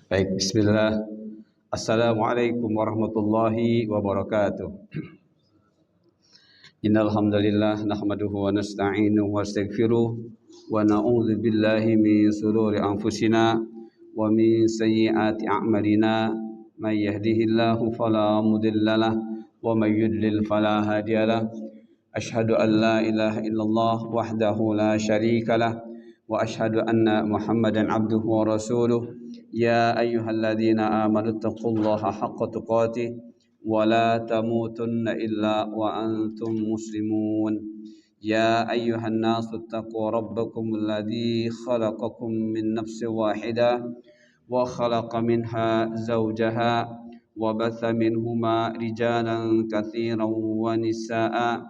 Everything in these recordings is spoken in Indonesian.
Baik, bismillah. Assalamualaikum warahmatullahi wabarakatuh. Innal hamdalillah nahmaduhu wa nasta'inuhu wa nastaghfiruh wa na'udzu billahi min shururi anfusina wa min sayyiati a'malina. May yahdihillahu fala mudhillalah wa may yudlil fala hadiyalah. Ashhadu an la ilaha illallah wahdahu la syarikalah wa ashhadu anna Muhammadan abduhu wa rasuluh. Ya ayyuhalladzina amanu taqullaha haqqa tuqatih wa la tamutunna illa wa antum muslimun. Ya ayyuhan nasu taqu rabbakum alladzi khalaqakum min nafsin wahidah wa khalaqa minha zawjaha wa batha minhuma rijalan katsiran wa nisaa'a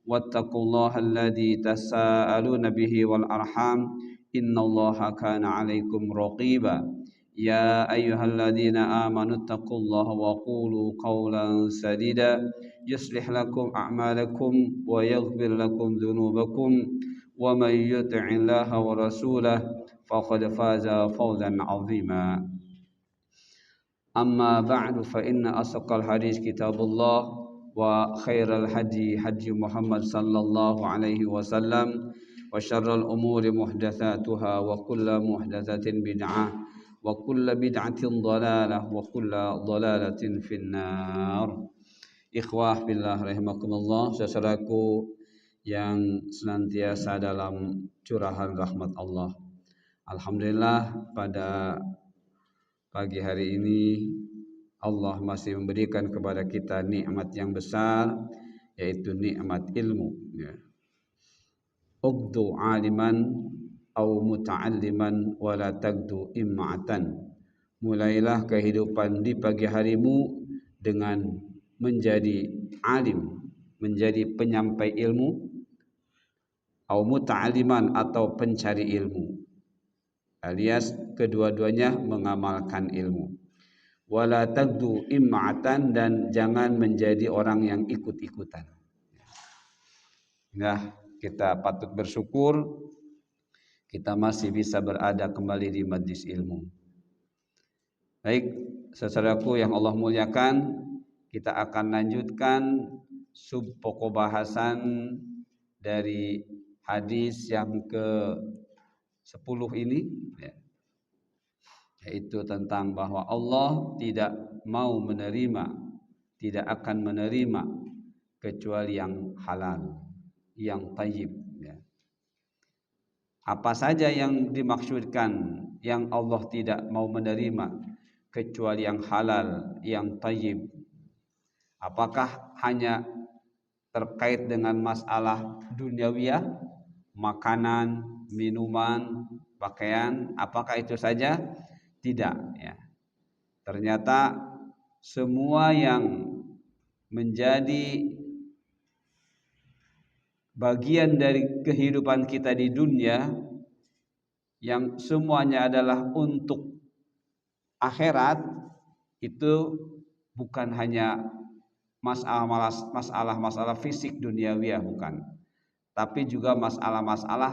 wattaqullaha alladzi tasaaluna bihi wal arham innallaha kana 'alaikum raqiba. Ya ayyuhalladzina amanu taqullaha wa qulu qawlan sadida yuslih lakum a'malakum wa yaghfir lakum dhunubakum wa may yuti'illaha wa rasulahu faqad faza fawzan 'azima. Amma ba'du fa inna asqal hadis kitabullah wa khairal hadi hadi Muhammad sallallahu alaihi wasallam wa syarral umuri muhdatsatuha wa kullu muhdatsatin bid'ah wa kullu bid'atin dhalalah wa kullu dhalalatin finnar. Ikhwah billah rahimakumullah, saudaraku yang senantiasa dalam curahan rahmat Allah. Alhamdulillah pada pagi hari ini Allah masih memberikan kepada kita nikmat yang besar, yaitu nikmat ilmu. Ugdu aliman au muta'alliman wala tagdu imma'atan. Mulailah kehidupan di pagi harimu dengan menjadi alim, menjadi penyampai ilmu, au muta'alliman atau pencari ilmu, alias kedua-duanya mengamalkan ilmu. Wala tagdu imma'atan, dan jangan menjadi orang yang ikut-ikutan. Nah, kita patut bersyukur kita masih bisa berada kembali di majlis ilmu. Baik, saudaraku yang Allah muliakan, kita akan lanjutkan sub pokok bahasan dari hadis yang ke-10 ini, yaitu tentang bahwa Allah tidak mau menerima, tidak akan menerima kecuali yang halal, yang thayyib. Apa saja yang dimaksudkan yang Allah tidak mau menerima kecuali yang halal, yang thayyib? Apakah hanya terkait dengan masalah duniawiyah, makanan, minuman, pakaian? Apakah itu saja? Tidak, ya. Ternyata semua yang menjadi bagian dari kehidupan kita di dunia, yang semuanya adalah untuk akhirat, itu bukan hanya masalah fisik duniawiyah, bukan, tapi juga masalah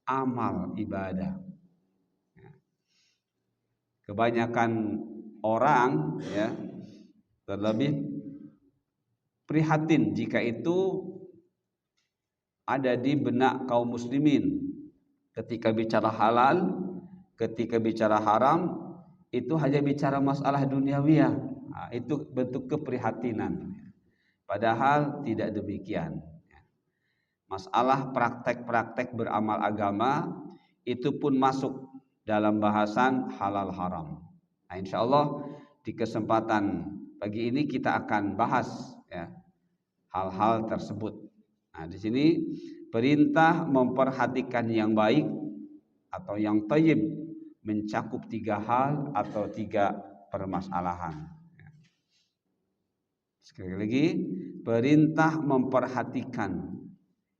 amal ibadah. Kebanyakan orang, ya, terlebih prihatin jika itu ada di benak kaum muslimin. Ketika bicara halal, ketika bicara haram, itu hanya bicara masalah duniawiyah. Nah, itu bentuk keprihatinan. Padahal tidak demikian. Masalah praktek-praktek beramal agama itu pun masuk dalam bahasan halal haram. Nah, insyaallah di kesempatan pagi ini kita akan bahas, ya, hal-hal tersebut. Nah, di sini perintah memperhatikan yang baik atau yang thayyib mencakup 3 hal atau 3 permasalahan. Sekali lagi, perintah memperhatikan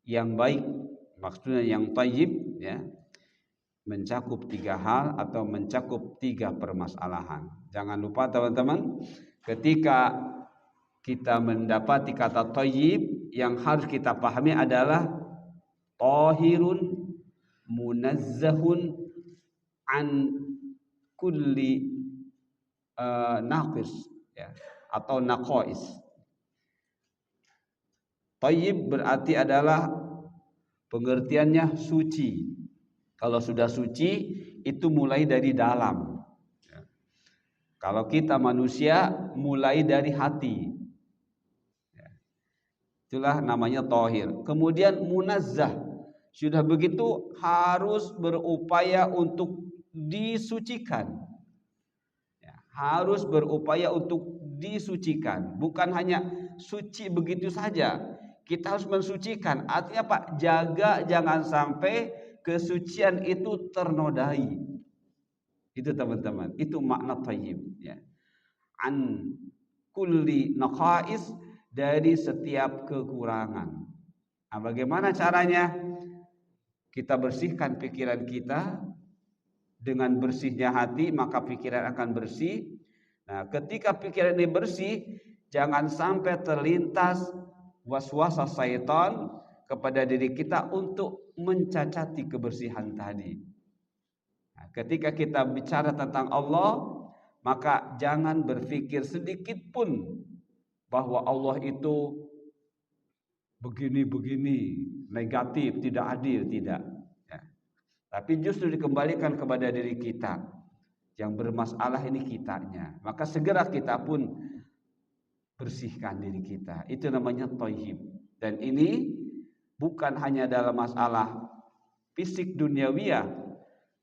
yang baik, maksudnya yang thayyib, ya, mencakup 3 hal atau mencakup 3 permasalahan. Jangan lupa teman-teman, ketika kita mendapati kata thayyib, yang harus kita pahami adalah tahirun munazzahun an kulli naqis ya, atau naqais. Thayyib berarti adalah pengertiannya suci. Kalau sudah suci itu mulai dari dalam. Kalau kita manusia mulai dari hati. Itulah namanya thahir. Kemudian munazzah. Sudah begitu harus berupaya untuk disucikan. Harus berupaya untuk disucikan. Bukan hanya suci begitu saja. Kita harus mensucikan. Artinya Pak, jaga jangan sampai kesucian itu ternodai. Itu teman-teman. Itu makna thayyib. Ya. An kulli naqais, dari setiap kekurangan. Nah, bagaimana caranya? Kita bersihkan pikiran kita. Dengan bersihnya hati maka pikiran akan bersih. Nah, ketika pikiran ini bersih, jangan sampai terlintas waswasa syaitan kepada diri kita untuk mencacati kebersihan tadi. Nah, ketika kita bicara tentang Allah, maka jangan berpikir sedikit pun bahwa Allah itu begini-begini, negatif, tidak adil, tidak. Ya. Tapi justru dikembalikan kepada diri kita. Yang bermasalah ini kitanya. Maka segera kita pun bersihkan diri kita. Itu namanya thayyib. Dan ini bukan hanya dalam masalah fisik duniawiyah,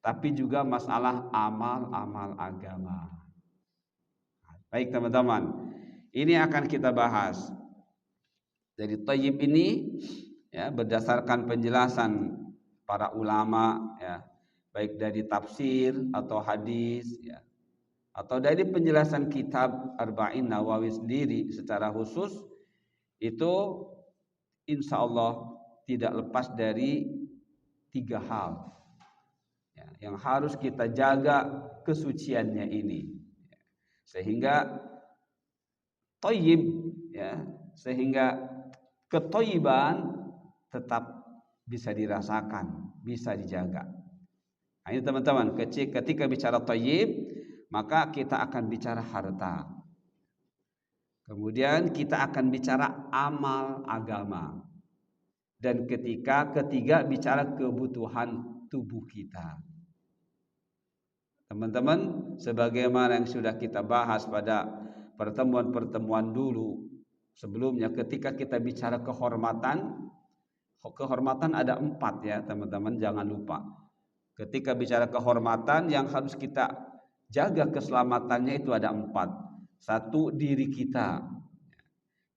tapi juga masalah amal-amal agama. Baik teman-teman, ini akan kita bahas. Jadi thayyib ini ya, berdasarkan penjelasan para ulama ya, baik dari tafsir atau hadis ya, atau dari penjelasan kitab Arba'in Nawawi sendiri secara khusus, itu insya Allah tidak lepas dari 3 hal ya, yang harus kita jaga kesuciannya ini, sehingga thayyib ya, sehingga kethayyiban tetap bisa dirasakan, bisa dijaga. Nah, ini teman-teman, ketika bicara thayyib, maka kita akan bicara harta. Kemudian kita akan bicara amal agama. Dan ketiga bicara kebutuhan tubuh kita. Teman-teman, sebagaimana yang sudah kita bahas pada pertemuan-pertemuan dulu sebelumnya, ketika kita bicara kehormatan ada 4 ya teman-teman, jangan lupa. Ketika bicara kehormatan yang harus kita jaga keselamatannya itu ada 4. 1, diri kita.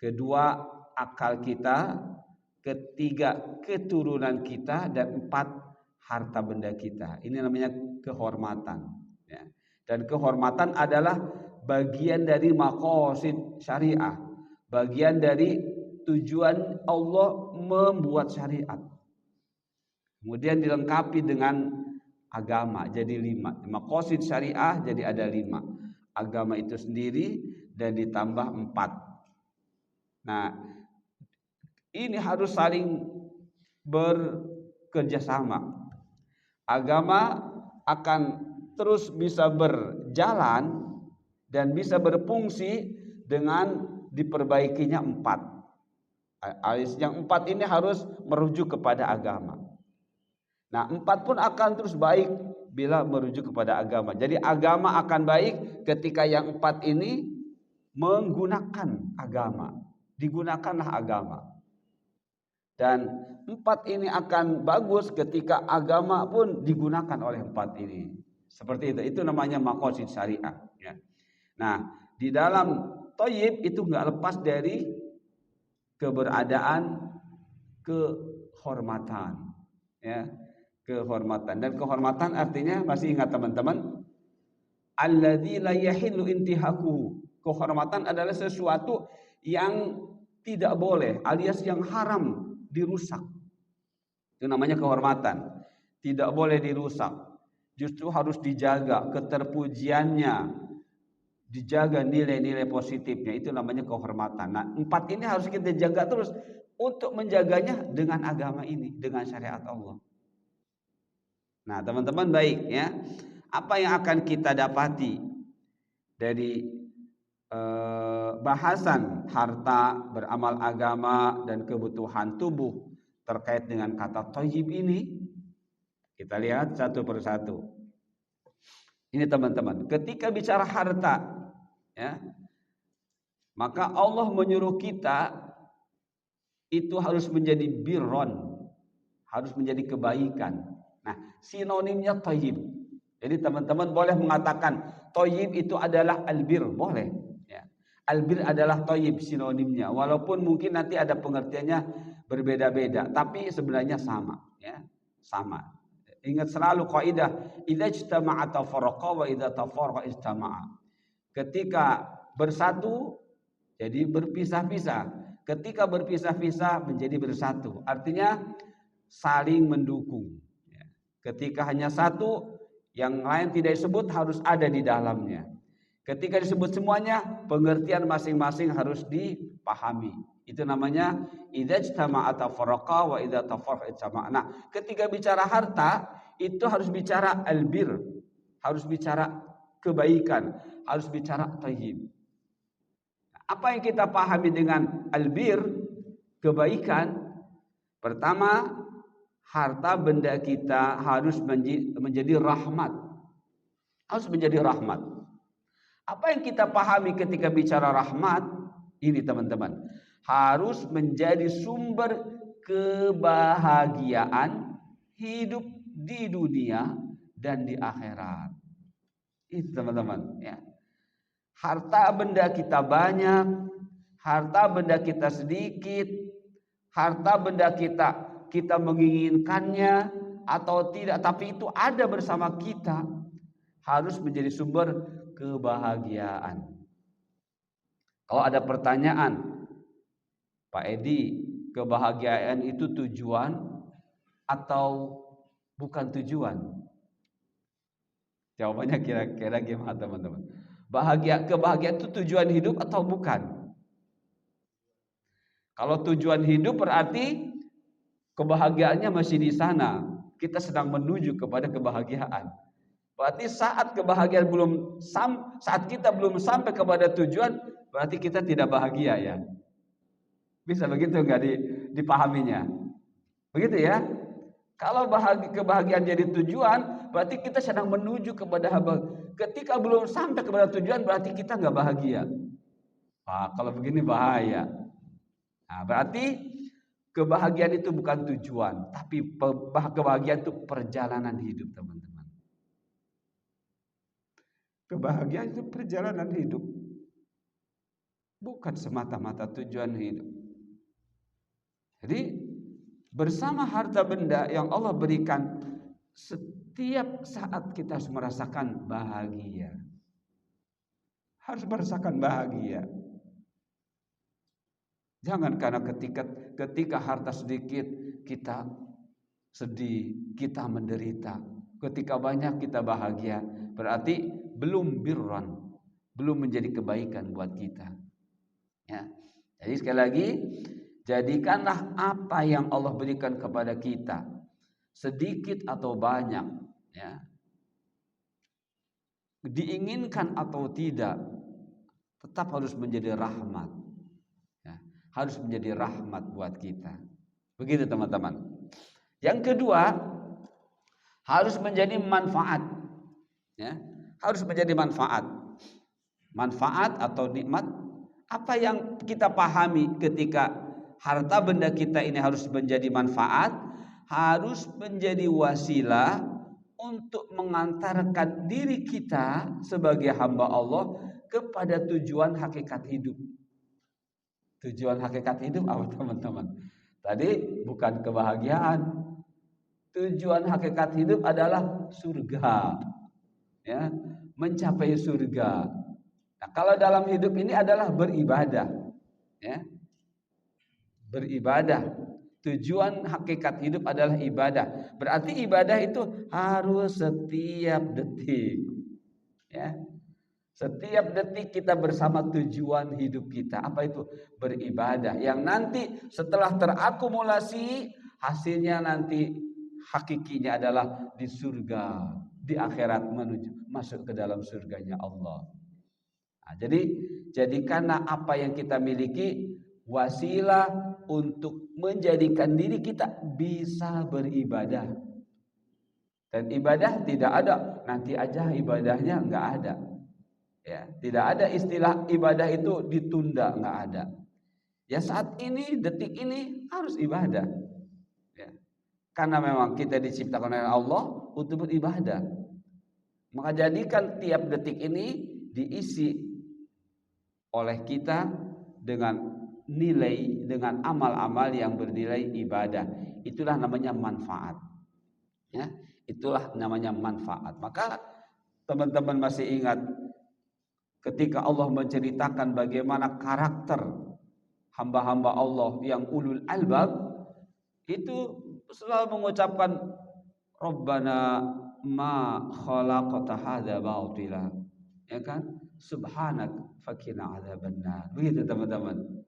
2, akal kita. 3, keturunan kita. Dan 4, harta benda kita. Ini namanya kehormatan ya. Dan kehormatan adalah bagian dari maqasid syariah, bagian dari tujuan Allah membuat syariat. Kemudian dilengkapi dengan agama, jadi 5. Maqasid syariah jadi ada 5. Agama itu sendiri dan ditambah 4. Nah, ini harus saling bekerjasama. Agama akan terus bisa berjalan dan bisa berfungsi dengan diperbaikinya 4. Yang 4 ini harus merujuk kepada agama. Nah, 4 pun akan terus baik bila merujuk kepada agama. Jadi agama akan baik ketika yang 4 ini menggunakan agama. Digunakanlah agama. Dan 4 ini akan bagus ketika agama pun digunakan oleh 4 ini. Seperti itu. Itu namanya maqasid syariah ya. Nah, di dalam thayyib itu enggak lepas dari keberadaan kehormatan ya, kehormatan. Dan kehormatan artinya, masih ingat teman-teman, alladzi la yahillu intihaquhu. Kehormatan adalah sesuatu yang tidak boleh alias yang haram dirusak. Itu namanya kehormatan. Tidak boleh dirusak. Justru harus dijaga keterpujiannya, dijaga nilai-nilai positifnya. Itu namanya kehormatan. Nah, 4 ini harus kita jaga terus untuk menjaganya dengan agama ini, dengan syariat Allah. Nah, teman-teman baik ya. Apa yang akan kita dapati dari bahasan harta, beramal agama, dan kebutuhan tubuh terkait dengan kata thayyib ini, kita lihat satu persatu. Ini teman-teman, ketika bicara harta, ya, maka Allah menyuruh kita itu harus menjadi birron, harus menjadi kebaikan. Nah, sinonimnya thayyib. Jadi teman-teman boleh mengatakan thayyib itu adalah albir, boleh. Ya. Albir adalah thayyib sinonimnya, walaupun mungkin nanti ada pengertiannya berbeda-beda, tapi sebenarnya sama. Ya, sama. Ingat selalu kaidah idza ijtama'a tafarraqa wa idza tafarraqa ijtama'a. Ketika bersatu jadi berpisah-pisah. Ketika berpisah-pisah menjadi bersatu. Artinya saling mendukung. Ketika hanya satu, yang lain tidak disebut harus ada di dalamnya. Ketika disebut semuanya, pengertian masing-masing harus dipahami. Itu namanya idza ijtama'a tafarraqa wa idza tafarraqa ijtama'a. Nah, ketika bicara harta, itu harus bicara albir, harus bicara kebaikan, harus bicara thayyib. Apa yang kita pahami dengan albir, kebaikan? Pertama, harta benda kita harus menjadi rahmat. Harus menjadi rahmat. Apa yang kita pahami ketika bicara rahmat? Ini teman-teman, harus menjadi sumber kebahagiaan hidup di dunia dan di akhirat. Itu teman-teman, ya. Harta benda kita banyak, harta benda kita sedikit, harta benda kita menginginkannya atau tidak, tapi itu ada bersama kita, harus menjadi sumber kebahagiaan. Kalau ada pertanyaan, Pak Edi, kebahagiaan itu tujuan atau bukan tujuan? Jawabannya kira-kira gimana teman-teman? Kebahagiaan itu tujuan hidup atau bukan? Kalau tujuan hidup berarti kebahagiaannya masih di sana. Kita sedang menuju kepada kebahagiaan. Berarti saat kita belum sampai kepada tujuan, berarti kita tidak bahagia, ya. Bisa begitu enggak dipahaminya? Begitu ya? Kalau kebahagiaan jadi tujuan, berarti kita sedang menuju kepada ketika belum sampai kepada tujuan, berarti kita enggak bahagia. Kalau begini bahaya. Nah, berarti kebahagiaan itu bukan tujuan, tapi kebahagiaan itu perjalanan hidup, teman-teman. Kebahagiaan itu perjalanan hidup, bukan semata-mata tujuan hidup. Jadi bersama harta benda yang Allah berikan, setiap saat kita harus merasakan bahagia. Harus merasakan bahagia. Jangan karena ketika harta sedikit kita sedih, kita menderita. Ketika banyak kita bahagia, berarti belum birran, belum menjadi kebaikan buat kita. Ya. Jadi sekali lagi, jadikanlah apa yang Allah berikan kepada kita, sedikit atau banyak, ya, diinginkan atau tidak, tetap harus menjadi rahmat, ya, harus menjadi rahmat buat kita. Begitu teman-teman. Yang kedua, harus menjadi manfaat, ya, harus menjadi manfaat. Manfaat atau nikmat, apa yang kita pahami ketika harta benda kita ini harus menjadi manfaat, harus menjadi wasilah untuk mengantarkan diri kita sebagai hamba Allah kepada tujuan hakikat hidup. Tujuan hakikat hidup apa teman-teman? Tadi bukan kebahagiaan. Tujuan hakikat hidup adalah surga. Ya, mencapai surga. Nah, kalau dalam hidup ini adalah beribadah. Ya. Beribadah. Tujuan hakikat hidup adalah ibadah. Berarti ibadah itu harus setiap detik. Ya. Setiap detik kita bersama tujuan hidup kita. Apa itu? Beribadah. Yang nanti setelah terakumulasi, hasilnya nanti hakikinya adalah di surga, di akhirat, menuju masuk ke dalam surganya Allah. Nah, jadi jadikanlah apa yang kita miliki wasilah untuk menjadikan diri kita bisa beribadah. Dan ibadah tidak ada nanti aja ibadahnya, enggak ada. Ya, tidak ada istilah ibadah itu ditunda, enggak ada. Ya saat ini, detik ini harus ibadah. Ya. Karena memang kita diciptakan oleh Allah untuk beribadah. Maka jadikan tiap detik ini diisi oleh kita dengan nilai, dengan amal-amal yang bernilai ibadah. Itulah namanya manfaat. Ya, itulah namanya manfaat. Maka teman-teman masih ingat ketika Allah menceritakan bagaimana karakter hamba-hamba Allah yang ulul albab itu selalu mengucapkan Rabbana ma khalaqta hadza batila. Ya kan? Subhanak fakina adzabannar. Begitu teman-teman.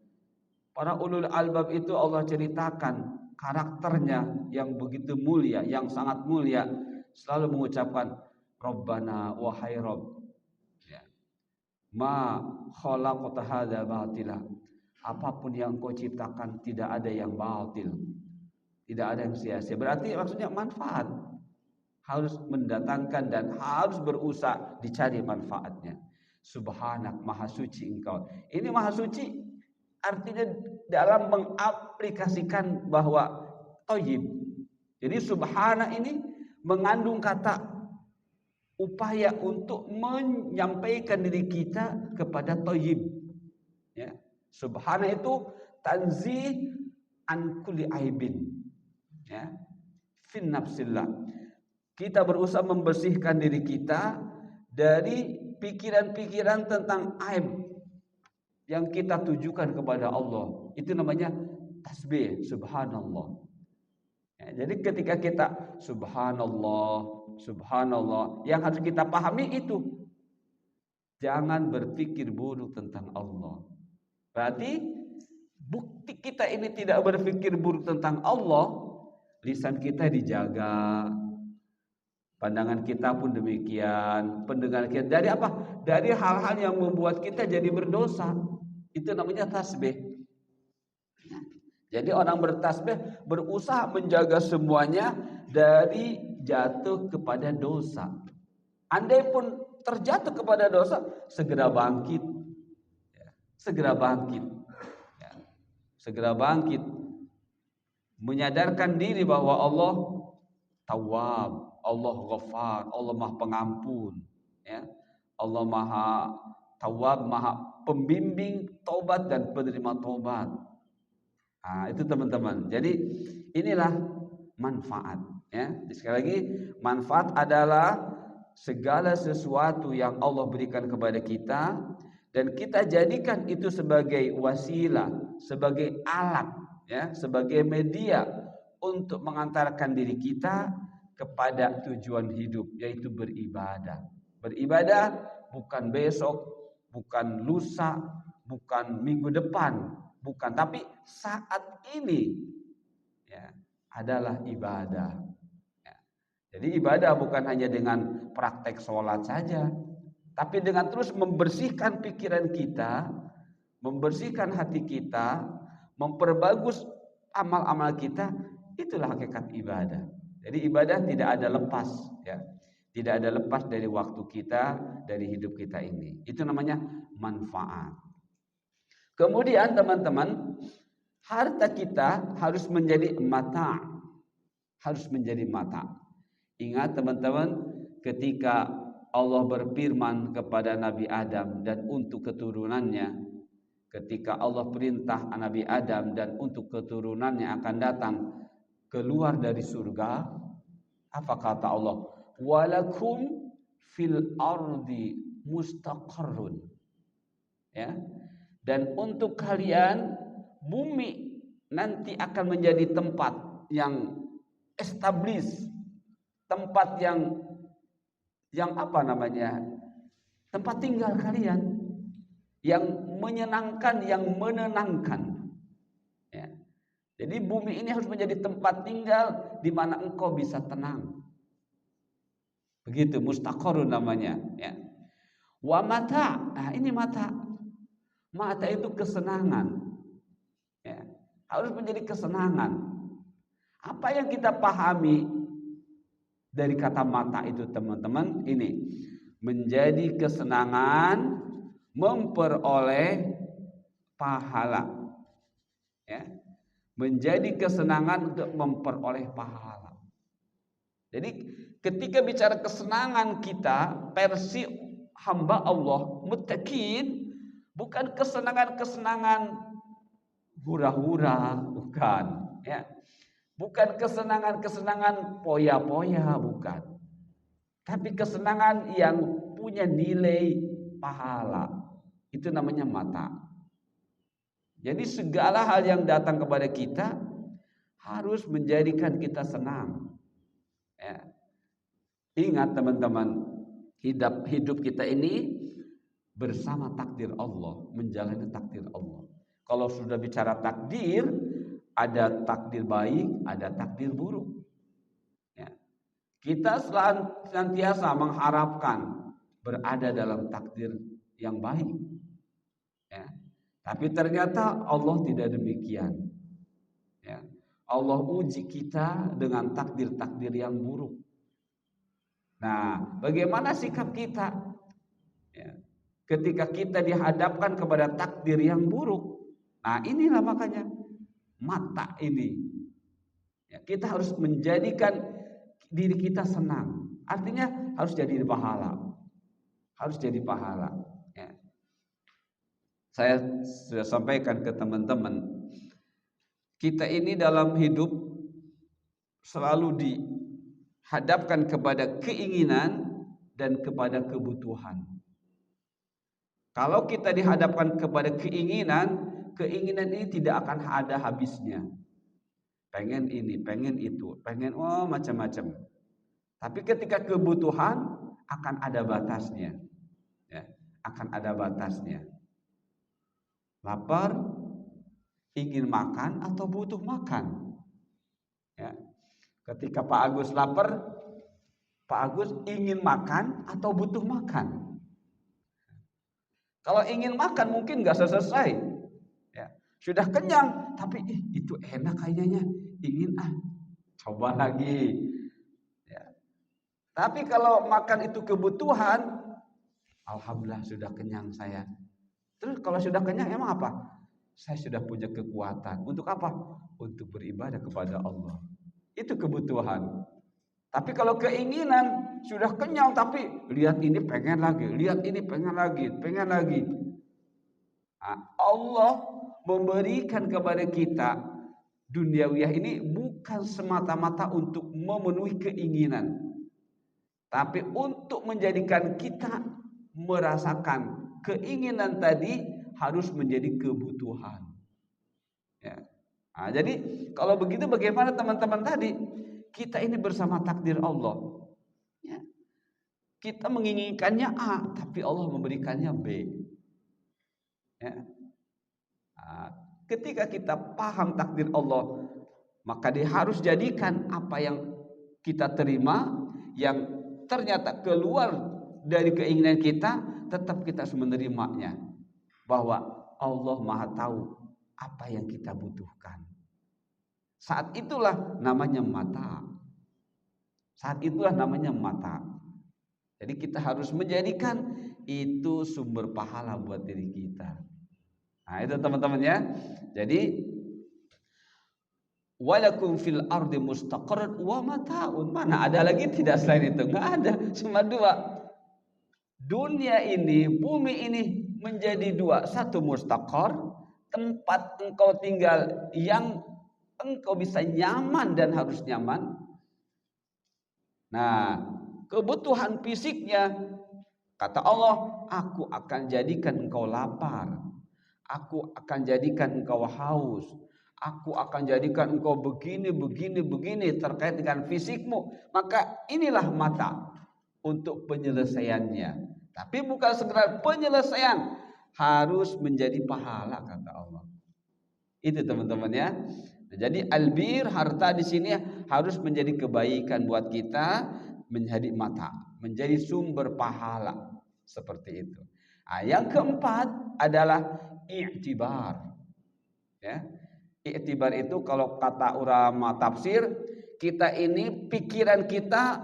Para ulul albab itu Allah ceritakan karakternya yang begitu mulia, yang sangat mulia, selalu mengucapkan Rabbana wahai Rabb. Ya. Ma khalaqta hadza batila. Apapun yang kau ciptakan tidak ada yang batil. Tidak ada yang sia-sia. Berarti maksudnya manfaat. Harus mendatangkan dan harus berusaha dicari manfaatnya. Subhanak, maha suci engkau. Ini maha suci artinya dalam mengaplikasikan bahwa thayyib. Jadi subhana ini mengandung kata upaya untuk menyampaikan diri kita kepada thayyib. Ya. Subhana itu tanzih an kulli aibin. Ya. Fin nafsillah. Kita berusaha membersihkan diri kita dari pikiran-pikiran tentang aib yang kita tujukan kepada Allah. Itu namanya tasbih, subhanallah. Ya, jadi ketika kita subhanallah, subhanallah, yang harus kita pahami itu jangan berpikir buruk tentang Allah. Berarti bukti kita ini tidak berpikir buruk tentang Allah, lisan kita dijaga, pandangan kita pun demikian, pendengaran kita dari apa? Dari hal-hal yang membuat kita jadi berdosa. Itu namanya tasbih. Jadi orang bertasbih berusaha menjaga semuanya dari jatuh kepada dosa. Andai pun terjatuh kepada dosa, segera bangkit. Segera bangkit. Segera bangkit. Menyadarkan diri bahwa Allah Tawwab, Allah Ghafar, Allah Maha Pengampun, ya. Allah Maha Tawwab, Maha Pembimbing taubat dan penerima taubat. Nah, itu teman-teman. Jadi inilah manfaat, ya. Sekali lagi, manfaat adalah segala sesuatu yang Allah berikan kepada kita dan kita jadikan itu sebagai wasilah, sebagai alat, ya, sebagai media untuk mengantarkan diri kita kepada tujuan hidup, yaitu beribadah. Beribadah bukan besok, bukan lusa, bukan minggu depan, bukan, tapi saat ini, ya, adalah ibadah. Ya. Jadi ibadah bukan hanya dengan praktek sholat saja, tapi dengan terus membersihkan pikiran kita, membersihkan hati kita, memperbagus amal-amal kita. Itulah hakikat ibadah. Jadi ibadah tidak ada lepas, ya. Tidak ada lepas dari waktu kita, dari hidup kita ini. Itu namanya manfaat. Kemudian teman-teman, harta kita harus menjadi mata. Harus menjadi mata. Ingat teman-teman, ketika Allah berfirman kepada Nabi Adam dan untuk keturunannya, ketika Allah perintah Nabi Adam dan untuk keturunannya akan datang keluar dari surga, apa kata Allah? Walakum fil ardi mustaqarrun. Ya. Dan untuk kalian bumi nanti akan menjadi tempat yang established, tempat yang apa namanya? Tempat tinggal kalian yang menyenangkan, yang menenangkan. Ya. Jadi bumi ini harus menjadi tempat tinggal di mana engkau bisa tenang. Begitu, mustaqarrun namanya, ya. Wa mata. Nah, ini mata. Mata itu kesenangan. Ya, harus menjadi kesenangan. Apa yang kita pahami dari kata mata itu teman-teman? Ini menjadi kesenangan memperoleh pahala. Ya, menjadi kesenangan untuk memperoleh pahala. Jadi ketika bicara kesenangan kita, versi hamba Allah muttaqin, bukan kesenangan-kesenangan hura-hura, bukan, ya. Bukan kesenangan-kesenangan poya-poya, bukan. Tapi kesenangan yang punya nilai pahala. Itu namanya mata. Jadi segala hal yang datang kepada kita harus menjadikan kita senang. Ya. Ingat teman-teman, hidup kita ini bersama takdir Allah, menjalani takdir Allah. Kalau sudah bicara takdir, ada takdir baik, ada takdir buruk. Ya. Kita senantiasa mengharapkan berada dalam takdir yang baik. Ya. Tapi ternyata Allah tidak demikian. Ya. Allah uji kita dengan takdir-takdir yang buruk. Nah, bagaimana sikap kita? Ya. Ketika kita dihadapkan kepada takdir yang buruk. Nah, inilah makanya mata ini. Ya, kita harus menjadikan diri kita senang. Artinya harus jadi pahala. Harus jadi pahala. Ya. Saya sudah sampaikan ke teman-teman, kita ini dalam hidup selalu dihadapkan kepada keinginan dan kepada kebutuhan. Kalau kita dihadapkan kepada keinginan ini tidak akan ada habisnya. Pengen ini, pengen itu, pengen macam-macam. Tapi ketika kebutuhan akan ada batasnya. Ya, akan ada batasnya. Lapar, ingin makan atau butuh makan. Ya. Ketika Pak Agus lapar, Pak Agus ingin makan atau butuh makan. Kalau ingin makan mungkin nggak selesai. Ya. Sudah kenyang, tapi itu enak kayaknya, ingin coba lagi. Ya. Tapi kalau makan itu kebutuhan, alhamdulillah sudah kenyang saya. Terus kalau sudah kenyang emang apa? Saya sudah punya kekuatan. Untuk apa? Untuk beribadah kepada Allah. Itu kebutuhan. Tapi kalau keinginan sudah kenyang tapi lihat ini pengen lagi, lihat ini pengen lagi, pengen lagi. Nah, Allah memberikan kepada kita duniawiyah ini bukan semata-mata untuk memenuhi keinginan, tapi untuk menjadikan kita merasakan keinginan tadi harus menjadi kebutuhan. Ya. Nah, jadi kalau begitu bagaimana teman-teman tadi? Kita ini bersama takdir Allah. Ya. Kita menginginkannya A, tapi Allah memberikannya B. Ya. Nah, ketika kita paham takdir Allah, maka dia harus jadikan apa yang kita terima yang ternyata keluar dari keinginan kita, tetap kita harus menerimanya. Bahwa Allah Maha tahu apa yang kita butuhkan. Saat itulah namanya mata. Saat itulah namanya mata. Jadi kita harus menjadikan itu sumber pahala buat diri kita. Nah, itu teman-teman ya. Jadi walakum fil ardi mustaqarrun wa mataun. Mana ada lagi tidak selain itu? Enggak ada, cuma dua. Dunia ini, bumi ini menjadi dua. Satu mustaqar, tempat engkau tinggal yang engkau bisa nyaman dan harus nyaman. Nah, kebutuhan fisiknya, kata Allah, aku akan jadikan engkau lapar. Aku akan jadikan engkau haus. Aku akan jadikan engkau begini terkait dengan fisikmu. Maka inilah mata untuk penyelesaiannya. Tapi bukan sekedar penyelesaian, harus menjadi pahala kata Allah. Itu teman-teman ya. Jadi albir, harta di sini harus menjadi kebaikan buat kita, menjadi mata, menjadi sumber pahala. Seperti itu. Nah, yang keempat adalah i'tibar. Ya. I'tibar itu kalau kata ulama tafsir, kita ini pikiran kita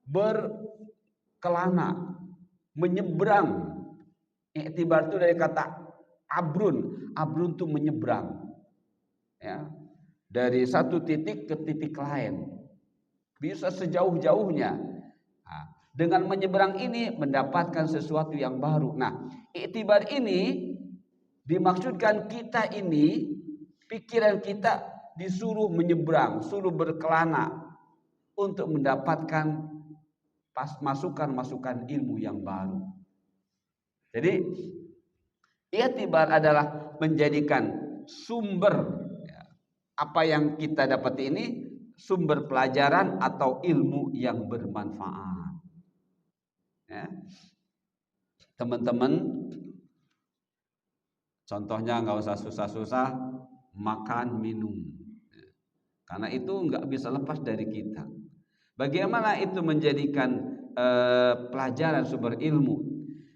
berkelana, menyeberang. I'tibar itu dari kata abrun. Abrun itu menyeberang. Ya. Dari satu titik ke titik lain. Bisa sejauh-jauhnya. Nah, dengan menyeberang ini mendapatkan sesuatu yang baru. Nah, i'tibar ini dimaksudkan kita ini, pikiran kita disuruh menyeberang, suruh berkelana untuk mendapatkan masukan-masukan ilmu yang baru. Jadi i'tibar adalah menjadikan sumber apa yang kita dapat ini sumber pelajaran atau ilmu yang bermanfaat. Ya. Teman-teman, contohnya nggak usah susah-susah makan minum, karena itu nggak bisa lepas dari kita. Bagaimana itu menjadikan pelajaran sumber ilmu?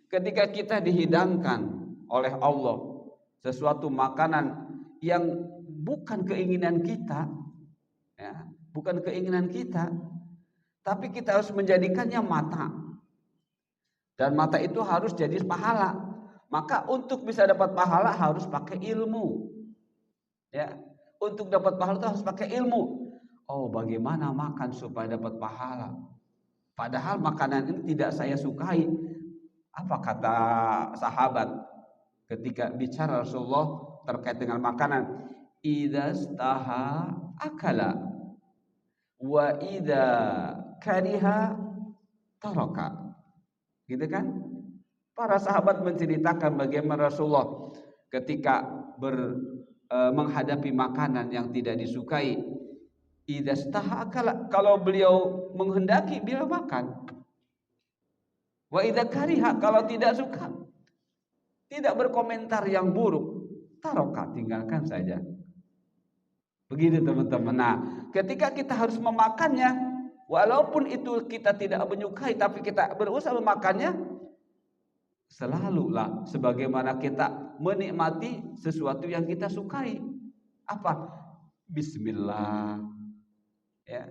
Ketika kita dihidangkan oleh Allah sesuatu makanan yang bukan keinginan kita, ya, bukan keinginan kita, tapi kita harus menjadikannya mata, dan mata itu harus jadi pahala. Maka untuk bisa dapat pahala harus pakai ilmu, ya. Untuk dapat pahala itu harus pakai ilmu. Oh, bagaimana makan supaya dapat pahala? Padahal makanan ini tidak saya sukai. Apa kata sahabat ketika bicara Rasulullah terkait dengan makanan? Idza staha akala wa idza kariha taraka. Gitu kan? Para sahabat menceritakan bagaimana Rasulullah ketika menghadapi makanan yang tidak disukai, idza staha akala, kalau beliau menghendaki beliau makan. Wa idza kariha, kalau tidak suka, tidak berkomentar yang buruk, taraka, tinggalkan saja. Begitu teman-teman. Nah, ketika kita harus memakannya, walaupun itu kita tidak menyukai, tapi kita berusaha memakannya, selalulah sebagaimana kita menikmati sesuatu yang kita sukai. Apa? Bismillah. Ya.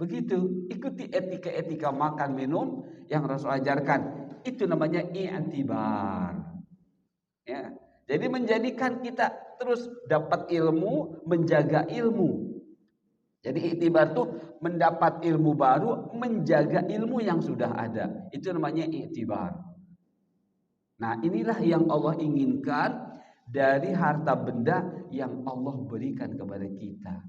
Begitu, ikuti etika-etika makan minum yang Rasul ajarkan. Itu namanya i'tibar. Ya. Jadi menjadikan kita terus dapat ilmu, menjaga ilmu. Jadi i'tibar itu mendapat ilmu baru, menjaga ilmu yang sudah ada. Itu namanya i'tibar. Nah, inilah yang Allah inginkan dari harta benda yang Allah berikan kepada kita.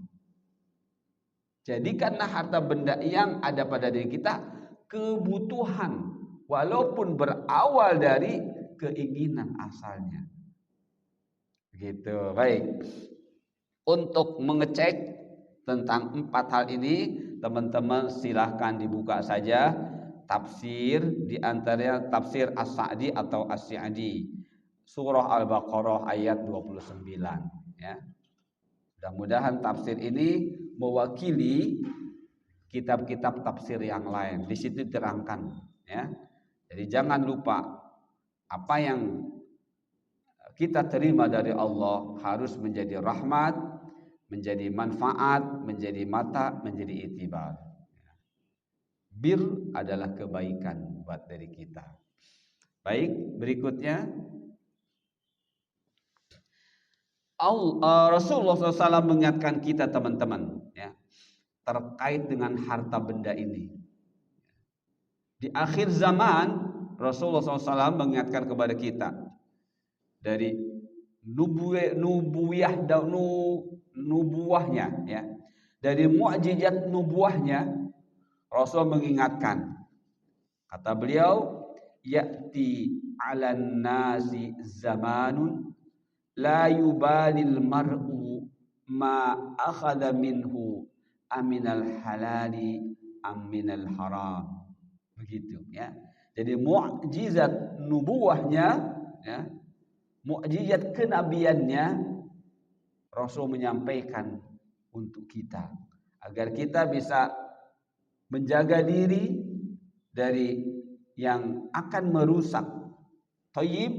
Jadikanlah harta benda yang ada pada diri kita kebutuhan, walaupun berawal dari keinginan asalnya. Gitu. Baik. Untuk mengecek tentang 4 hal ini, teman-teman silahkan dibuka saja tafsir, di antaranya tafsir As-Sa'di atau As-Sa'di, surah Al-Baqarah ayat 29, ya. Mudah-mudahan tafsir ini mewakili kitab-kitab tafsir yang lain. Di situ diterangkan, ya. Jadi jangan lupa apa yang kita terima dari Allah harus menjadi rahmat, menjadi manfaat, menjadi mata, menjadi i'tibar. Bir adalah kebaikan buat dari kita. Baik, berikutnya Rasulullah SAW mengingatkan kita teman-teman, ya, terkait dengan harta benda ini. Di akhir zaman Rasulullah SAW mengingatkan kepada kita dari nubuahnya, ya, dari mukjizat nubuahnya. Rasul mengingatkan, kata beliau, ya'ti 'alan nasi zamanun la yubalil mar'u ma akhadha minhu aminal halali aminal haram. Begitu, ya. Jadi mukjizat nubuahnya, ya, mukjizat kenabiannya, Rasul menyampaikan untuk kita agar kita bisa menjaga diri dari yang akan merusak thayyib,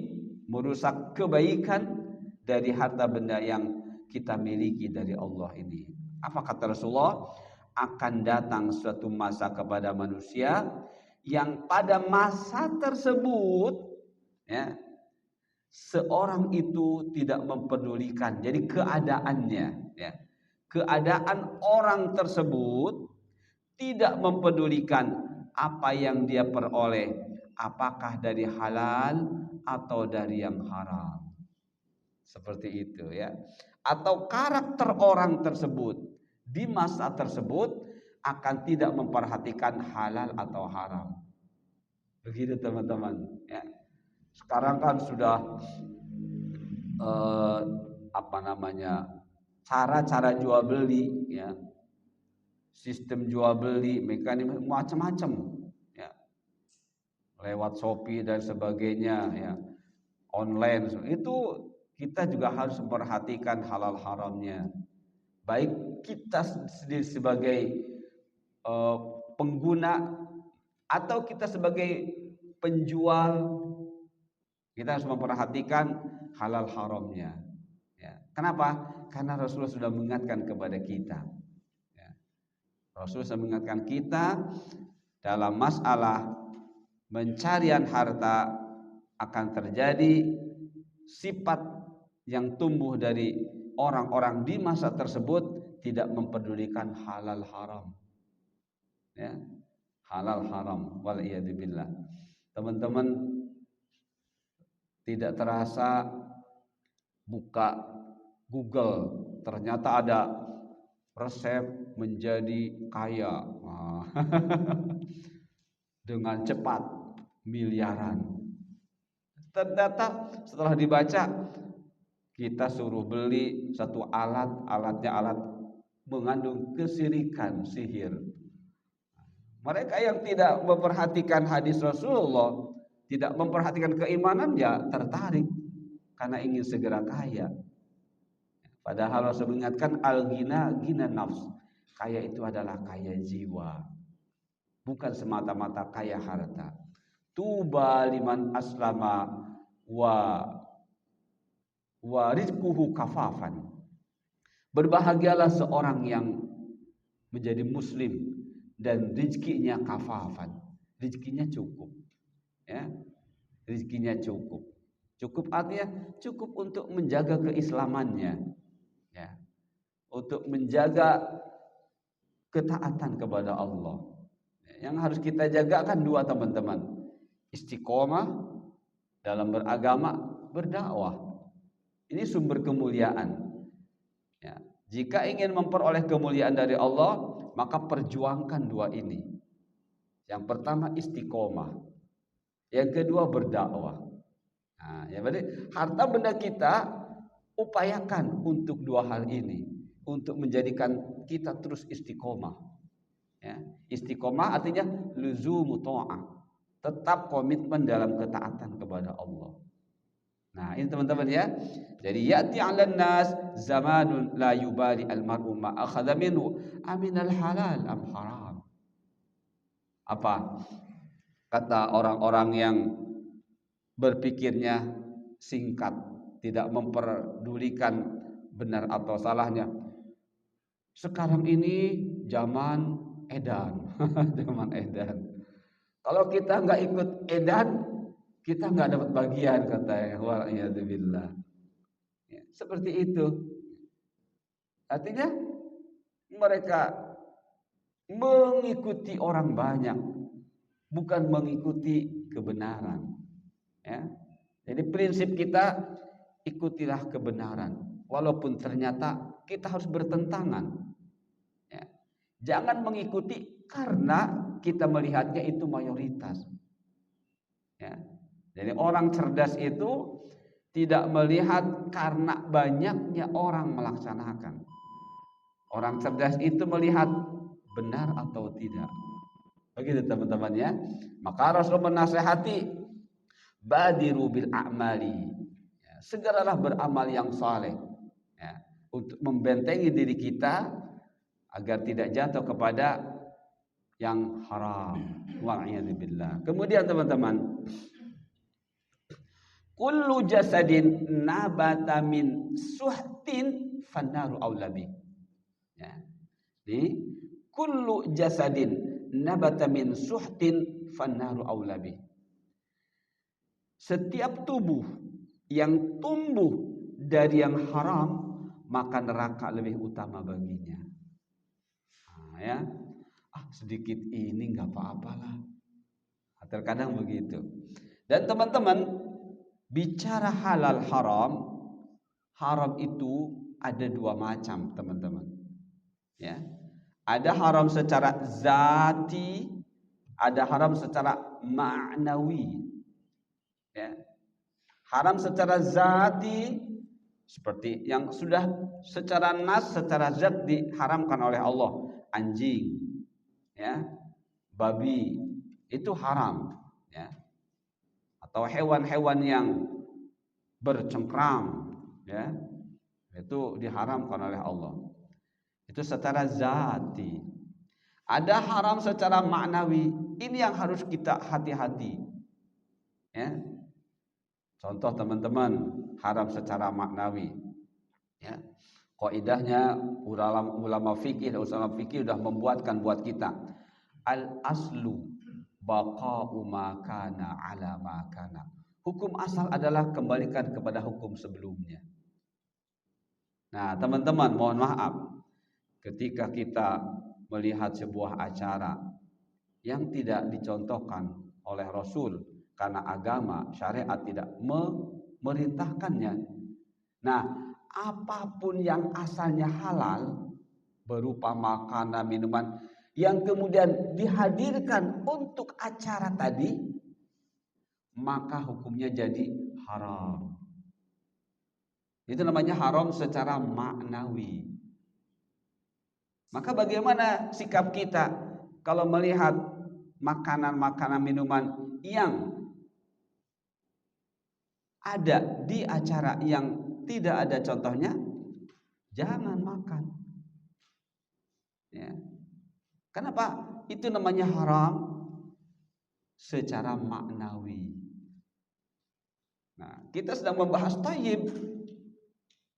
merusak kebaikan dari harta benda yang kita miliki dari Allah ini. Apa kata Rasulullah? Akan datang suatu masa kepada manusia yang pada masa tersebut ya, seorang itu tidak mempedulikan, jadi keadaannya ya, keadaan orang tersebut tidak mempedulikan apa yang dia peroleh, apakah dari halal atau dari yang haram. Seperti itu ya. Atau karakter orang tersebut di masa tersebut akan tidak memperhatikan halal atau haram. Begitu teman-teman ya. Sekarang kan sudah cara-cara jual beli ya, sistem jual beli, mekanisme macam-macam ya, lewat Shopee dan sebagainya ya, online itu kita juga harus memperhatikan halal haramnya. Baik kita sendiri sebagai pengguna atau kita sebagai penjual, kita harus memperhatikan halal haramnya. Ya. Kenapa? Karena Rasulullah sudah mengingatkan kepada kita. Ya. Rasulullah sudah mengingatkan kita dalam masalah pencarian harta akan terjadi sifat yang tumbuh dari orang-orang di masa tersebut tidak mempedulikan halal haram. Ya. Halal haram wal iyadzubillah. Teman-teman, tidak terasa buka Google ternyata ada resep menjadi kaya dengan cepat miliaran. Ternyata setelah dibaca kita suruh beli satu alatnya alat mengandung kesirikan, sihir. Mereka yang tidak memperhatikan hadis Rasulullah, tidak memperhatikan keimanan, ya tertarik karena ingin segera kaya. Padahal Rasul mengingatkan al-ghina ghina nafs. Kaya itu adalah kaya jiwa, bukan semata-mata kaya harta. Tuba liman aslama wa rizquhu kafafan. Berbahagialah seorang yang menjadi muslim dan rizkinya kafafan. Rizkinya cukup. Ya. Rizkinya cukup. Cukup artinya cukup untuk menjaga keislamannya. Ya. Untuk menjaga ketaatan kepada Allah. Yang harus kita jaga kan dua, teman-teman. Istiqomah dalam beragama, berdakwah. Ini sumber kemuliaan. Ya. Jika ingin memperoleh kemuliaan dari Allah, maka perjuangkan dua ini. Yang pertama istiqomah, yang kedua berdakwah. Nah, ya berarti harta benda kita upayakan untuk dua hal ini, untuk menjadikan kita terus istiqomah. Ya. Istiqomah artinya luzumu ta'ah, tetap komitmen dalam ketaatan kepada Allah. Nah, ini teman-teman ya. Jadi ya'ti 'alan nas zamanun la yubali al-mar'u ma akhadha minhu aminal halal am haram. Apa kata orang-orang yang berpikirnya singkat, tidak memperdulikan benar atau salahnya? Sekarang ini zaman edan. Zaman edan. Kalau kita nggak ikut edan, kita nggak dapat bagian, katanya. Wa'iyadzubillah. Ya, seperti itu. Artinya mereka mengikuti orang banyak, bukan mengikuti kebenaran. Ya. Jadi prinsip kita, ikutilah kebenaran, walaupun ternyata kita harus bertentangan. Ya. Jangan mengikuti karena kita melihatnya itu mayoritas. Ya. Jadi orang cerdas itu tidak melihat karena banyaknya orang melaksanakan. Orang cerdas itu melihat benar atau tidak. Begitu teman-teman ya. Maka Rasul menasihati, badiru bil a'mali. Ya, segeralah beramal yang saleh. Ya, untuk membentengi diri kita agar tidak jatuh kepada yang haram. Wa'iyadzubillah. Kemudian teman-teman, kullu jasadin nabata min suhtin fannaru aulabi. Ya. Jadi kullu jasadin nabata min suhtin fannaru aulabi. Setiap tubuh yang tumbuh dari yang haram, maka neraka lebih utama baginya. Nah, ya, sedikit ini nggak apa-apalah. Terkadang begitu. Dan teman-teman, bicara halal haram, haram itu ada dua macam, teman-teman. Ya, ada haram secara zati, ada haram secara ma'nawi. Ya. Haram secara zati seperti yang sudah secara nas, secara zat diharamkan oleh Allah. Anjing, ya, babi, itu haram, ya. Atau hewan-hewan yang bercengkram, ya, itu diharamkan oleh Allah. Itu secara zati. Ada haram secara maknawi. Ini yang harus kita hati-hati, ya. Contoh teman-teman, haram secara maknawi. Ya. Kaidahnya ulama fikih sudah membuatkan buat kita. Al aslu baqa'u ma kana ala ma kana. Hukum asal adalah kembalikan kepada hukum sebelumnya. Nah, teman-teman, mohon maaf ketika kita melihat sebuah acara yang tidak dicontohkan oleh Rasul, karena agama syariat tidak memerintahkannya. Nah, apapun yang asalnya halal berupa makanan, minuman yang kemudian dihadirkan untuk acara tadi, maka hukumnya jadi haram. Itu namanya haram secara maknawi. Maka bagaimana sikap kita kalau melihat makanan-makanan, minuman yang ada di acara yang tidak ada contohnya, jangan makan. Ya. Kenapa? Itu namanya haram secara maknawi. Nah, kita sedang membahas thayyib,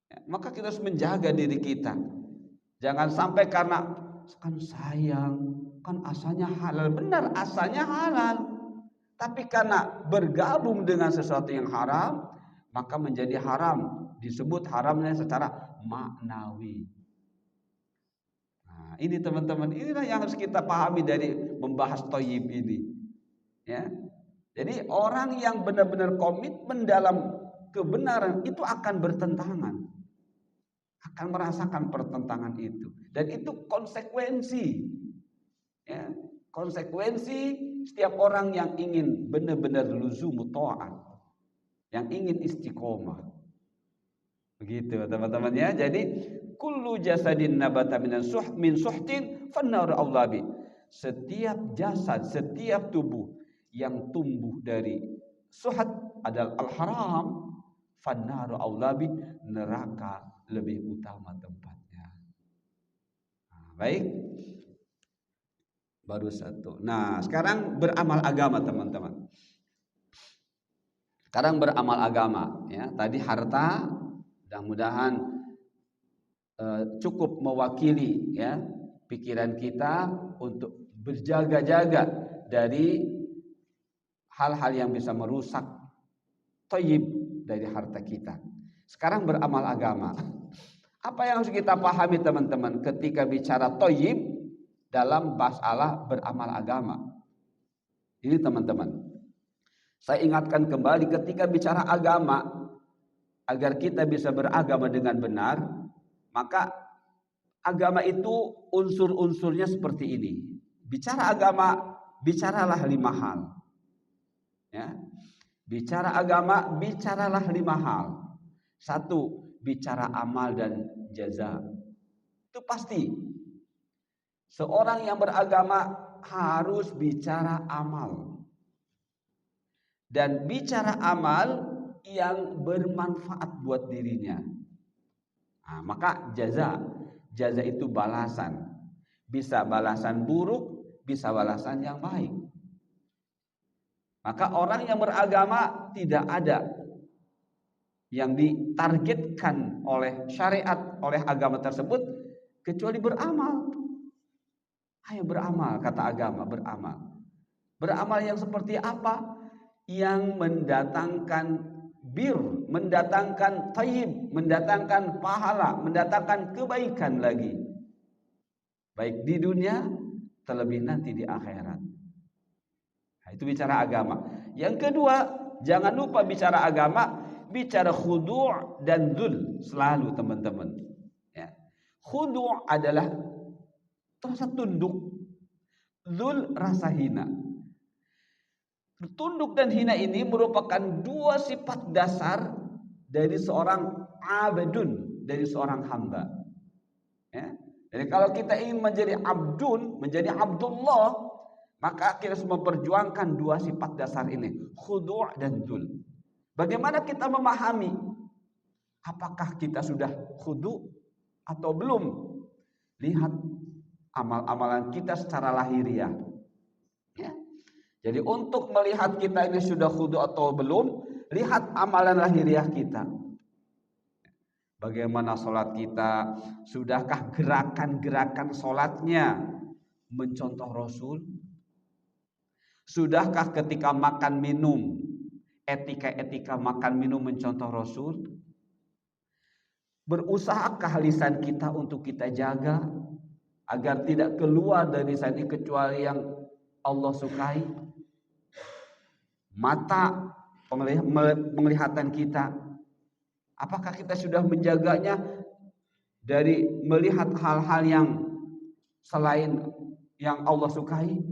ya, maka kita harus menjaga diri kita. Jangan sampai karena kan sayang, kan asalnya halal. Benar, asalnya halal. Tapi karena bergabung dengan sesuatu yang haram, maka menjadi haram. Disebut haramnya secara maknawi. Nah, ini teman-teman, inilah yang harus kita pahami dari membahas thayyib ini. Ya. Jadi orang yang benar-benar komitmen dalam kebenaran itu akan bertentangan. Akan merasakan pertentangan itu. Dan itu konsekuensi. Ya. Konsekuensi setiap orang yang ingin benar-benar luzum ta'at, yang ingin istiqomah. Begitu teman-teman ya. Jadi kullu jasadin nabata min suhtin fannar aulabi. Setiap jasad, setiap tubuh yang tumbuh dari suhat adalah al-haram, fannar aulabi, neraka lebih utama tempatnya. Nah, baik. Baru satu. Nah, sekarang beramal agama teman-teman. Sekarang beramal agama, ya. Tadi harta, mudah-mudahan cukup mewakili, ya, pikiran kita untuk berjaga-jaga dari hal-hal yang bisa merusak thayyib dari harta kita. Sekarang beramal agama. Apa yang harus kita pahami teman-teman ketika bicara thayyib dalam masalah beramal agama? Ini teman-teman, saya ingatkan kembali ketika bicara agama, agar kita bisa beragama dengan benar, maka agama itu unsur-unsurnya seperti ini. Bicara agama, bicaralah 5 hal. Ya. Bicara agama, bicaralah 5 hal. 1, bicara amal dan jaza. Itu pasti. Seorang yang beragama harus bicara amal. Dan bicara amal yang bermanfaat buat dirinya. Nah, maka jaza itu balasan. Bisa balasan buruk, bisa balasan yang baik. Maka orang yang beragama tidak ada yang ditargetkan oleh syariat, oleh agama tersebut kecuali beramal. Ayo beramal, kata agama, beramal. Beramal yang seperti apa? Yang mendatangkan bir, mendatangkan thayyib, mendatangkan pahala, mendatangkan kebaikan lagi. Baik di dunia, terlebih nanti di akhirat. Nah, itu bicara agama. Yang kedua, jangan lupa bicara agama, bicara khudu' dan dzul selalu teman-teman. Ya. Khudu' adalah rasa tunduk, dzul rasa hina. Tunduk dan hina ini merupakan dua sifat dasar dari seorang abdun, dari seorang hamba. Ya. Jadi kalau kita ingin menjadi abdun, menjadi abdullah, maka kita harus memperjuangkan dua sifat dasar ini, khudu' dan dzul. Bagaimana kita memahami apakah kita sudah khudu' atau belum? Lihat amal-amalan kita secara lahiriah. Ya. Jadi untuk melihat kita ini sudah khudu' atau belum, lihat amalan lahiriah kita. Bagaimana sholat kita? Sudahkah gerakan-gerakan sholatnya mencontoh Rasul? Sudahkah ketika makan minum, etika-etika makan minum mencontoh Rasul? Berusahakah lisan kita untuk kita jaga agar tidak keluar dari lisan ini kecuali yang Allah sukai? Mata, penglihatan kita, apakah kita sudah menjaganya dari melihat hal-hal yang selain yang Allah sukai?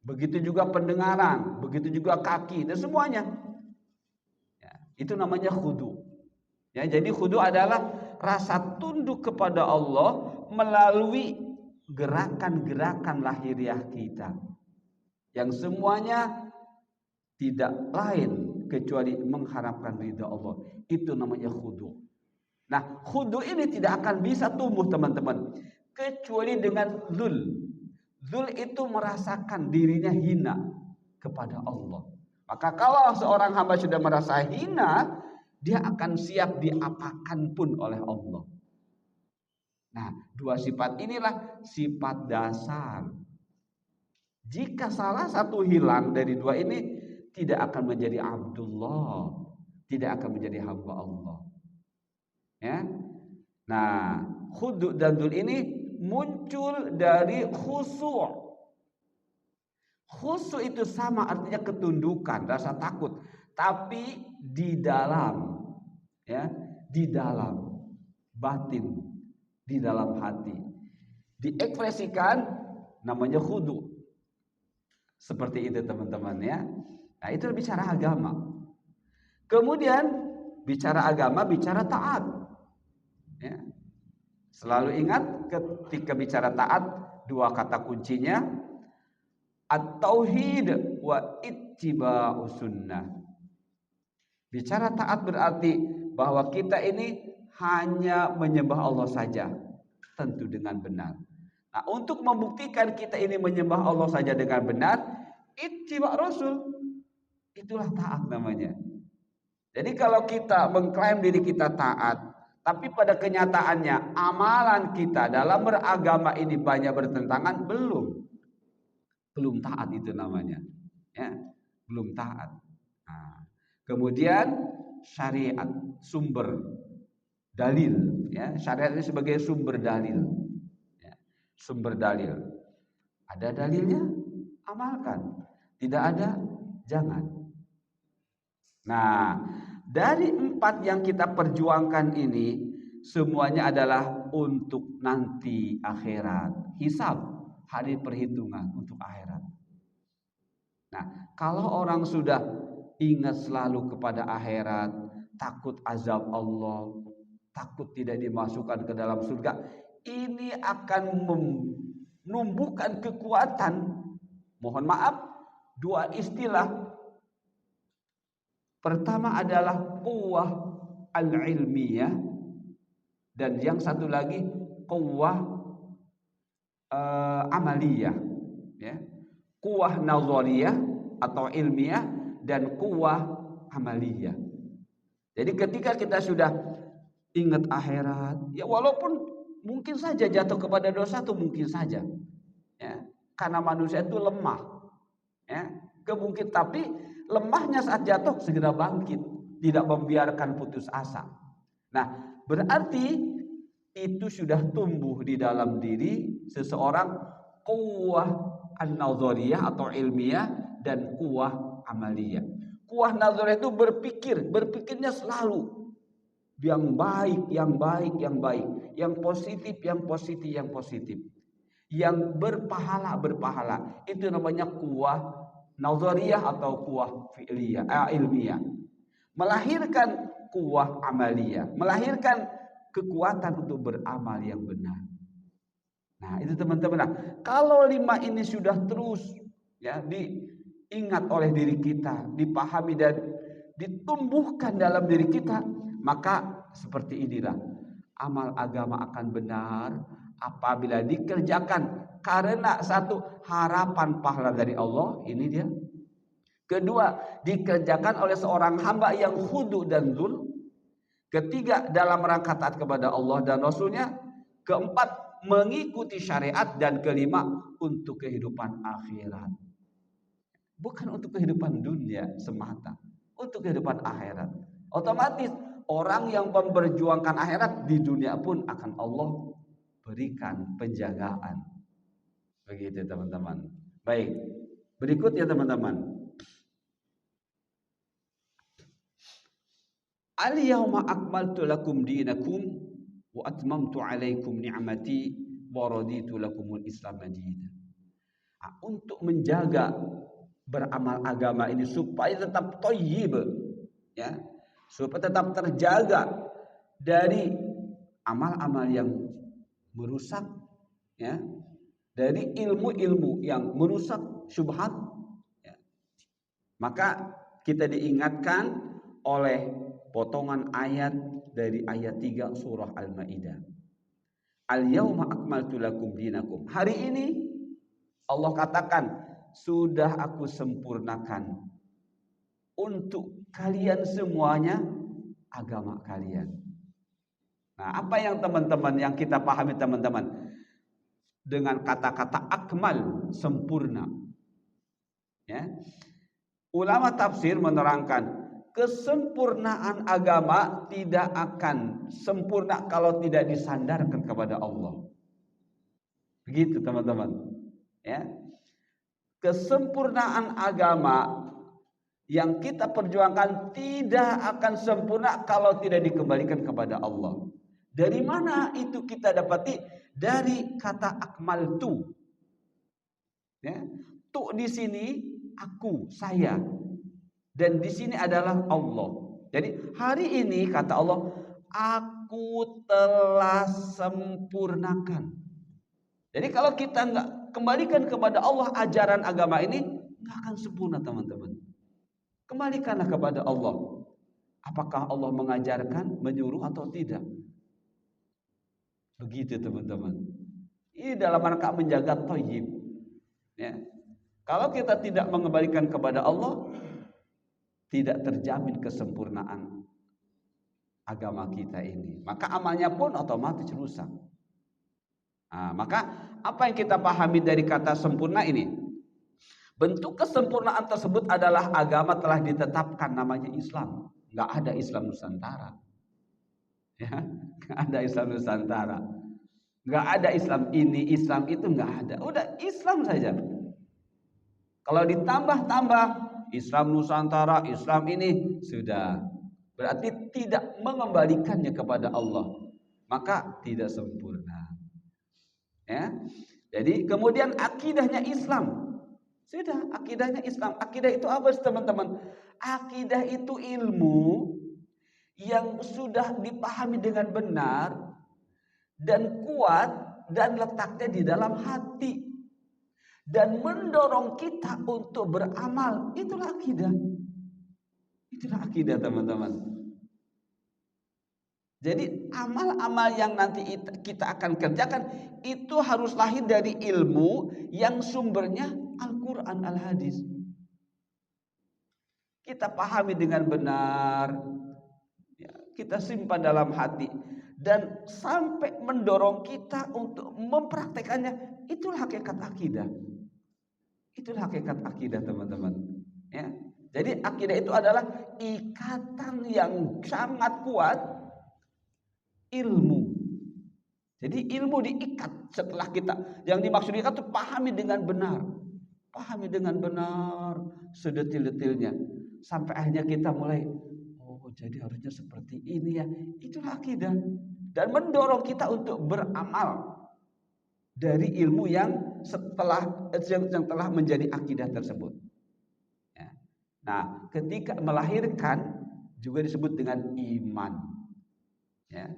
Begitu juga pendengaran, begitu juga kaki dan semuanya. Ya, itu namanya khudu. Ya, jadi khudu adalah rasa tunduk kepada Allah melalui gerakan-gerakan lahiriah kita, yang semuanya tidak lain kecuali mengharapkan ridha Allah. Itu namanya khudu. Nah, khudu ini tidak akan bisa tumbuh teman-teman kecuali dengan dzul. Dzul itu merasakan dirinya hina kepada Allah. Maka kalau seorang hamba sudah merasa hina, dia akan siap diapakan pun oleh Allah. Nah, dua sifat inilah sifat dasar. Jika salah satu hilang dari dua ini, tidak akan menjadi Abdullah, tidak akan menjadi hamba Allah. Ya. Nah, khudu' dan dzul ini muncul dari khusu'. Khusu' itu sama artinya ketundukan, rasa takut, tapi di dalam, ya, di dalam batin, di dalam hati. Diekspresikan namanya khudu'. Seperti itu teman-teman ya. Nah, itu bicara agama. Kemudian bicara agama, bicara taat. Ya. Selalu ingat ketika bicara taat, dua kata kuncinya at-tauhid wa ittiba'us sunnah. Bicara taat berarti bahwa kita ini hanya menyembah Allah saja, tentu dengan benar. Nah, untuk membuktikan kita ini menyembah Allah saja dengan benar, ittiba' Rasul. Itulah taat namanya. Jadi kalau kita mengklaim diri kita taat, tapi pada kenyataannya amalan kita dalam beragama ini banyak bertentangan, belum taat itu namanya. Ya, belum taat. Nah, kemudian syariat, sumber dalil. Ya, syariat ini sebagai sumber dalil. Ya, sumber dalil. Ada dalilnya, amalkan. Tidak ada, jangan. Nah, dari 4 yang kita perjuangkan ini, semuanya adalah untuk nanti akhirat. Hisab, hari perhitungan untuk akhirat. Nah, kalau orang sudah ingat selalu kepada akhirat, takut azab Allah, takut tidak dimasukkan ke dalam surga, ini akan menumbuhkan kekuatan. Mohon maaf, dua istilah. Pertama adalah quwwah al-ilmiyah, dan yang satu lagi quwwah amaliyah. Ya. Kuwah nazariyah atau ilmiah dan kuwah amaliyah. Jadi ketika kita sudah ingat akhirat, ya walaupun mungkin saja jatuh kepada dosa itu mungkin saja. Ya. Karena manusia itu lemah. Ya. Kemungkinan, tapi lemahnya saat jatuh segera bangkit, tidak membiarkan putus asa. Nah, berarti itu sudah tumbuh di dalam diri seseorang kuwah an-nazariyah atau ilmiah dan kuwah amaliyah. Kuwah nazariyah itu berpikirnya selalu yang baik, yang baik, yang baik, yang positif, yang positif, yang positif, yang berpahala. Itu namanya kuwah nazariyah atau kuwah fi'liyah, ilmiah. Melahirkan kuwah amaliyah, melahirkan kekuatan untuk beramal yang benar. Nah, itu teman-teman. Nah, kalau 5 ini sudah terus ya diingat oleh diri kita, dipahami dan ditumbuhkan dalam diri kita, maka seperti inilah amal agama akan benar apabila dikerjakan karena satu, harapan pahala dari Allah, ini dia. Kedua, dikerjakan oleh seorang hamba yang khudu dan zul. Ketiga, dalam rangka taat kepada Allah dan Rasulnya. Keempat, mengikuti syariat. Dan kelima, untuk kehidupan akhirat. Bukan untuk kehidupan dunia semata, untuk kehidupan akhirat. Otomatis orang yang memperjuangkan akhirat di dunia pun akan Allah berikan penjagaan. Begitu teman-teman. Baik, berikut ya teman-teman. Al-yawma akmaltu lakum dinakum wa atmamtu alaikum ni'mati wa raditu lakumul Islam madina. Untuk menjaga beramal agama ini supaya tetap thayyib, ya, supaya tetap terjaga dari amal-amal yang merusak, ya, dari ilmu-ilmu yang merusak syubhat, ya. Maka kita diingatkan oleh potongan ayat dari ayat 3 surah Al-Maidah. Al-yawma akmaltu lakum dinakum. Hari ini Allah katakan, sudah aku sempurnakan untuk kalian semuanya agama kalian. Nah, apa yang teman-teman yang kita pahami teman-teman dengan kata-kata akmal, sempurna. Ya. Ulama tafsir menerangkan kesempurnaan agama tidak akan sempurna kalau tidak disandarkan kepada Allah. Begitu teman-teman. Ya. Kesempurnaan agama yang kita perjuangkan tidak akan sempurna kalau tidak dikembalikan kepada Allah. Dari mana itu kita dapati? Dari kata akmal tu. Ya. Tu di sini aku, saya. Dan di sini adalah Allah. Jadi hari ini kata Allah, aku telah sempurnakan. Jadi kalau kita nggak kembalikan kepada Allah ajaran agama ini, nggak akan sempurna teman-teman. Kembalikanlah kepada Allah. Apakah Allah mengajarkan, menyuruh atau tidak? Begitu teman-teman. Ini dalam rangka menjaga thayyib. Ya. Kalau kita tidak mengembalikan kepada Allah, tidak terjamin kesempurnaan agama kita ini. Maka amalnya pun otomatis rusak. Nah, maka apa yang kita pahami dari kata sempurna ini? Bentuk kesempurnaan tersebut adalah agama telah ditetapkan namanya Islam. Nggak ada Islam Nusantara. Ya, nggak ada Islam Nusantara. Nggak ada Islam ini, Islam itu nggak ada. Udah Islam saja. Kalau ditambah-tambah Islam Nusantara, Islam ini sudah berarti tidak mengembalikannya kepada Allah, maka tidak sempurna. Ya, jadi kemudian akidahnya Islam, sudah akidahnya Islam. Akidah itu apa teman-teman? Akidah itu ilmu yang sudah dipahami dengan benar dan kuat dan letaknya di dalam hati. Dan mendorong kita untuk beramal. Itulah akidah. Itulah akidah teman-teman. Jadi amal-amal yang nanti kita akan kerjakan itu harus lahir dari ilmu yang sumbernya Al-Quran, Al-Hadis. Kita pahami dengan benar, ya, kita simpan dalam hati, dan sampai mendorong kita untuk mempraktekannya. Itulah hakikat akidah. Itulah hakikat akidah, teman-teman. Ya. Jadi akidah itu adalah ikatan yang sangat kuat ilmu. Jadi ilmu diikat setelah kita. Yang dimaksud ikat itu pahami dengan benar. Pahami dengan benar sedetil-detilnya. Sampai akhirnya kita mulai, oh jadi harusnya seperti ini ya. Itulah akidah. Dan mendorong kita untuk beramal dari ilmu yang telah menjadi akidah tersebut. Ya. Nah, ketika melahirkan juga disebut dengan iman. Ya.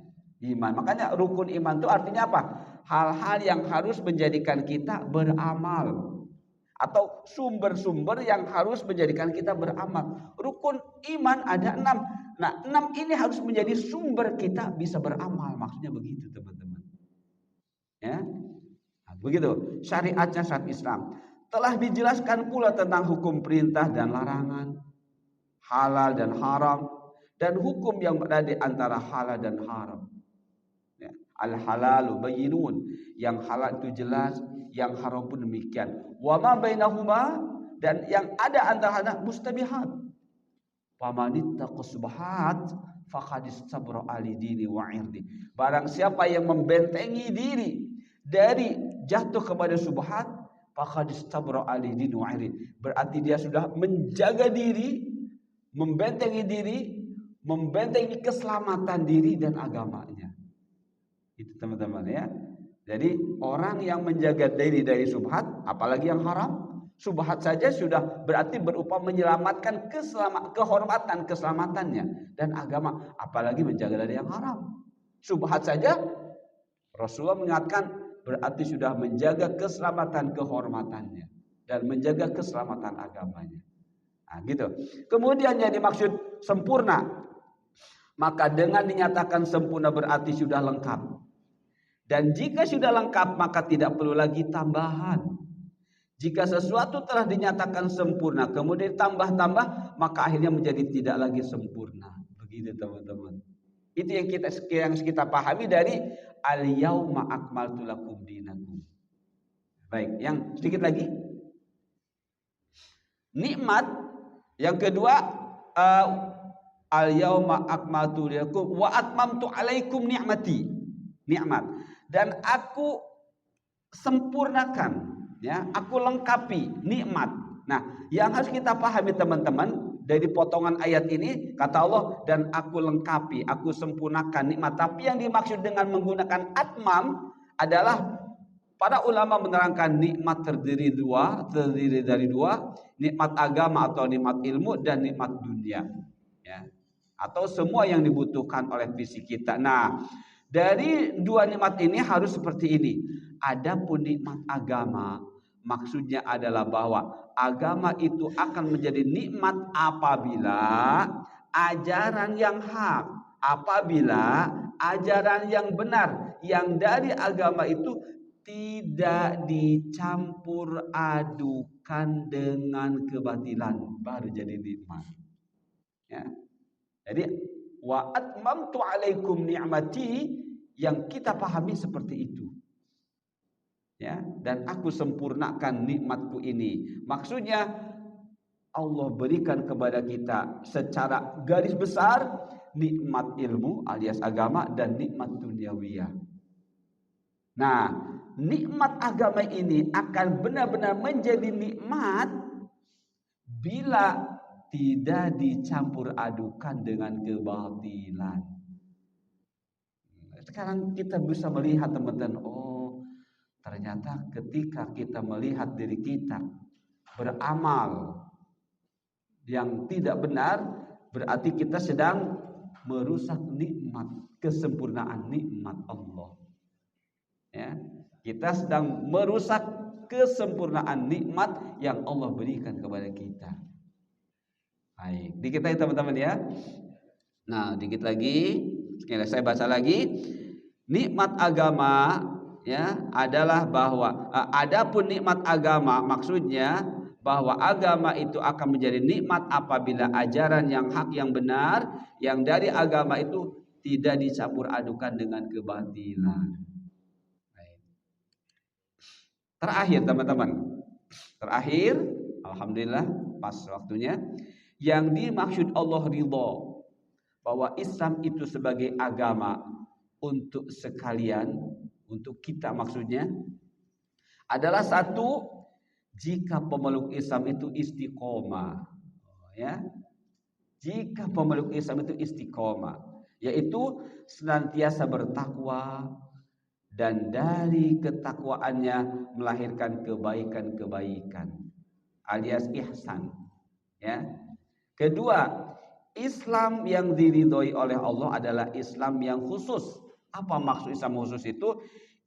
Iman. Makanya rukun iman itu artinya apa? Hal-hal yang harus menjadikan kita beramal, atau sumber-sumber yang harus menjadikan kita beramal. Rukun iman ada 6. Nah, 6 ini harus menjadi sumber kita bisa beramal. Maksudnya begitu, teman-teman. Ya. Nah, begitu syariatnya syariat Islam. Telah dijelaskan pula tentang hukum perintah dan larangan, halal dan haram, dan hukum yang berada di antara halal dan haram. Al-halalu bayyinun, yang halal itu jelas, yang haram pun demikian. Wa ma bainahuma, dan yang ada antara mustabihat. Famanittaqa subhat faqad istabra ali dini wa irdi. Barang siapa yang membentengi diri dari jatuh kepada subhat, faqad istabra ali dini wa irdi. Berarti dia sudah menjaga diri, membentengi diri, membentengi keselamatan diri dan agamanya. Itu, teman-teman, ya. Jadi orang yang menjaga diri dari subhat, apalagi yang haram, subhat saja sudah berarti berupa menyelamatkan kehormatan keselamatannya dan agama, apalagi menjaga dari yang haram. Subhat saja Rasulullah mengingatkan berarti sudah menjaga keselamatan kehormatannya dan menjaga keselamatan agamanya. Nah, gitu. Kemudian yang dimaksud sempurna, maka dengan dinyatakan sempurna berarti sudah lengkap. Dan jika sudah lengkap maka tidak perlu lagi tambahan. Jika sesuatu telah dinyatakan sempurna kemudian tambah-tambah, maka akhirnya menjadi tidak lagi sempurna. Begitu, teman-teman. Itu yang kita pahami dari al-yauma akmaltu lakum dinakum. Baik, yang sedikit lagi. Nikmat yang kedua, al-yauma akmaltu lakum wa atmamtu alaikum ni'mati. Nikmat. Dan aku sempurnakan, ya, aku lengkapi nikmat. Nah, yang harus kita pahami, teman-teman, dari potongan ayat ini kata Allah, dan aku lengkapi, aku sempurnakan nikmat. Tapi yang dimaksud dengan menggunakan atmam adalah para ulama menerangkan nikmat terdiri dari dua, nikmat agama atau nikmat ilmu dan nikmat dunia, ya, atau semua yang dibutuhkan oleh fisik kita. Nah, dari dua nikmat ini harus seperti ini. Adapun nikmat agama, maksudnya adalah bahwa agama itu akan menjadi nikmat apabila ajaran yang hak, apabila ajaran yang benar yang dari agama itu tidak dicampur adukan dengan kebatilan, baru jadi nikmat. Ya. Jadi wa atmamtu alaikum ni'mati, yang kita pahami seperti itu. Ya, dan aku sempurnakan nikmatku ini. Maksudnya Allah berikan kepada kita secara garis besar nikmat ilmu alias agama dan nikmat duniawiyah. Nah, nikmat agama ini akan benar-benar menjadi nikmat bila tidak dicampur adukan dengan kebatilan. Sekarang kita bisa melihat, teman-teman, oh ternyata ketika kita melihat diri kita beramal yang tidak benar, berarti kita sedang merusak nikmat, kesempurnaan nikmat Allah. Ya, kita sedang merusak kesempurnaan nikmat yang Allah berikan kepada kita. Baik, dikit lagi, teman-teman, ya. Nah, dikit lagi. Sekali saya baca lagi. Nikmat agama ya adalah bahwa adapun nikmat agama maksudnya bahwa agama itu akan menjadi nikmat apabila ajaran yang hak yang benar yang dari agama itu tidak dicampur adukan dengan kebatilan. Terakhir teman-teman, terakhir alhamdulillah pas waktunya, yang dimaksud Allah ridho bahwa Islam itu sebagai agama untuk sekalian, untuk kita maksudnya adalah satu, jika pemeluk Islam itu istiqomah, ya. Jika pemeluk Islam itu istiqomah, yaitu senantiasa bertakwa dan dari ketakwaannya melahirkan kebaikan-kebaikan alias ihsan, ya. Kedua, Islam yang diridhoi oleh Allah adalah Islam yang khusus. Apa maksud Islam khusus itu?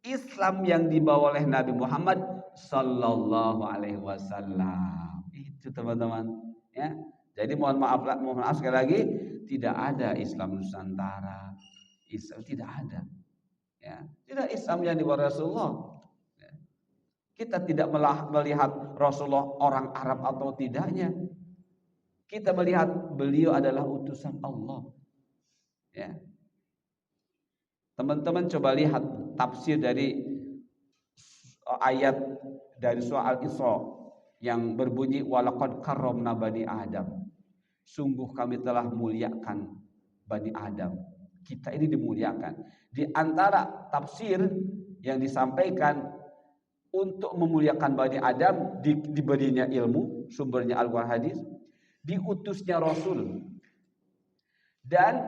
Islam yang dibawa oleh Nabi Muhammad sallallahu alaihi wasallam. Itu teman-teman, ya. Jadi mohon maaf sekali lagi, tidak ada Islam Nusantara. Islam tidak ada. Ya, tidak Islam yang dibawa Rasulullah. Ya. Kita tidak melihat Rasulullah orang Arab atau tidaknya. Kita melihat beliau adalah utusan Allah. Ya. Teman-teman coba lihat tafsir dari ayat dari surah Al-Isra yang berbunyi walaqad karramna bani Adam. Sungguh kami telah muliakan Bani Adam. Kita ini dimuliakan. Di antara tafsir yang disampaikan untuk memuliakan Bani Adam, diberinya ilmu, sumbernya Al-Quran hadis, diutusnya Rasul, dan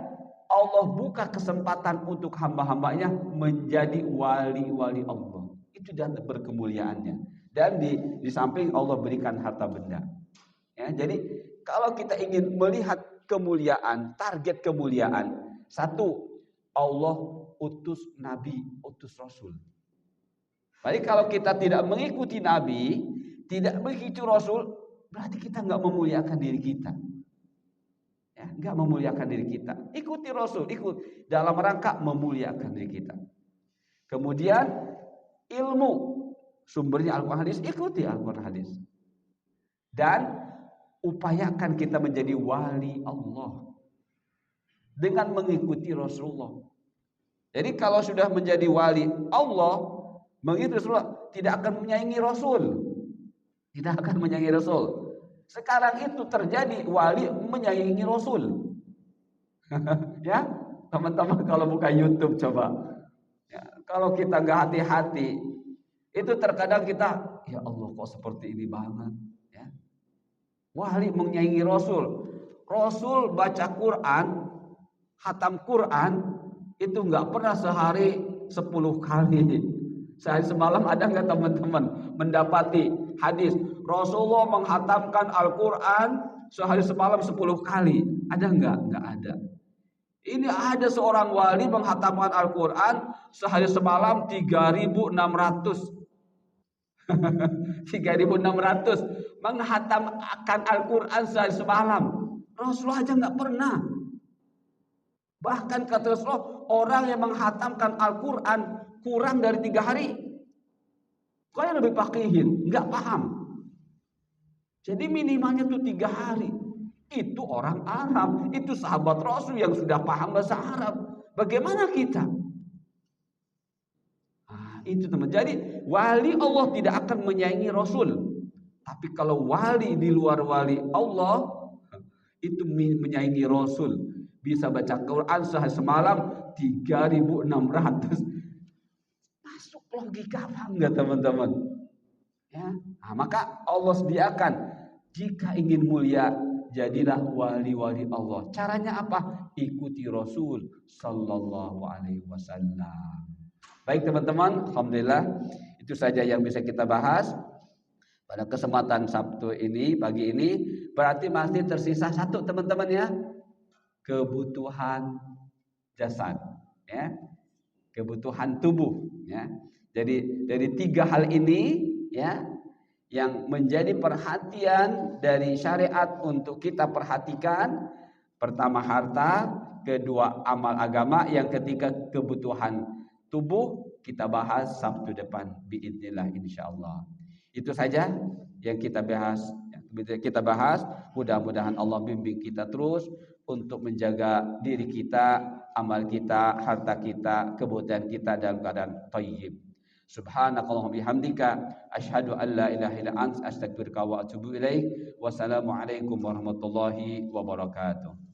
Allah buka kesempatan untuk hamba-hambanya menjadi wali-wali Allah. Itu dan berkemuliaannya. Dan di samping Allah berikan harta benda. Ya, jadi kalau kita ingin melihat kemuliaan, target kemuliaan, satu, Allah utus Nabi, utus Rasul. Jadi kalau kita tidak mengikuti Nabi, tidak mengikuti Rasul, berarti kita nggak memuliakan diri kita. Ya, nggak memuliakan diri kita. Ikuti Rasul, ikut dalam rangka memuliakan diri kita. Kemudian ilmu, sumbernya Al-Quran hadis, ikuti Al-Quran hadis. Dan upayakan kita menjadi wali Allah dengan mengikuti Rasulullah. Jadi kalau sudah menjadi wali Allah, mengikuti Rasulullah, tidak akan menyaingi Rasul. Tidak akan menyaingi Rasul. Sekarang itu terjadi wali menyaingi Rasul. Ya, teman-teman kalau buka YouTube coba. Ya, kalau kita nggak hati-hati, itu terkadang kita, ya Allah kok seperti ini banget. Wali menyaingi Rasul. Rasul baca Quran, khatam Quran itu nggak pernah sehari 10 kali. Sehari semalam ada nggak teman-teman mendapati hadis Rasulullah menghatamkan Al-Quran sehari semalam 10 kali? Ada nggak? Nggak ada. Ini ada seorang wali menghatamkan Al-Quran sehari semalam 3.600. 3.600 menghatamkan Al-Quran sehari semalam. Rasulullah aja nggak pernah. Bahkan kata Rasulullah, orang yang menghatamkan Al-Quran kurang dari 3 hari, kau yang lebih faqihin, nggak paham. Jadi minimalnya tuh 3 hari. Itu orang Arab, itu sahabat Rasul yang sudah paham bahasa Arab. Bagaimana kita? Itu teman. Jadi wali Allah tidak akan menyaingi Rasul. Tapi kalau wali di luar wali Allah itu menyaingi Rasul. Bisa baca Quran sehari semalam 3.600. Masuk logika apa enggak teman-teman? Ya. Nah, maka Allah sediakan jika ingin mulia jadilah wali-wali Allah. Caranya apa? Ikuti Rasul sallallahu alaihi wasallam. Baik teman-teman, alhamdulillah itu saja yang bisa kita bahas pada kesempatan Sabtu ini, pagi ini. Berarti masih tersisa satu teman-teman ya, kebutuhan jasad, ya, kebutuhan tubuh, ya. Jadi dari 3 hal ini, ya, yang menjadi perhatian dari syariat untuk kita perhatikan. Pertama harta, kedua amal agama. Yang ketiga kebutuhan tubuh, kita bahas Sabtu depan biidznillah insyaallah. Itu saja yang kita bahas. Mudah-mudahan Allah bimbing kita terus untuk menjaga diri kita, amal kita, harta kita, kebutuhan kita dalam keadaan thayyib. Subhanakallahumma bihamdika asyhadu an la ilaha illa anta astaghfiruka wa atubu ilaik. Wassalamualaikum warahmatullahi wabarakatuh.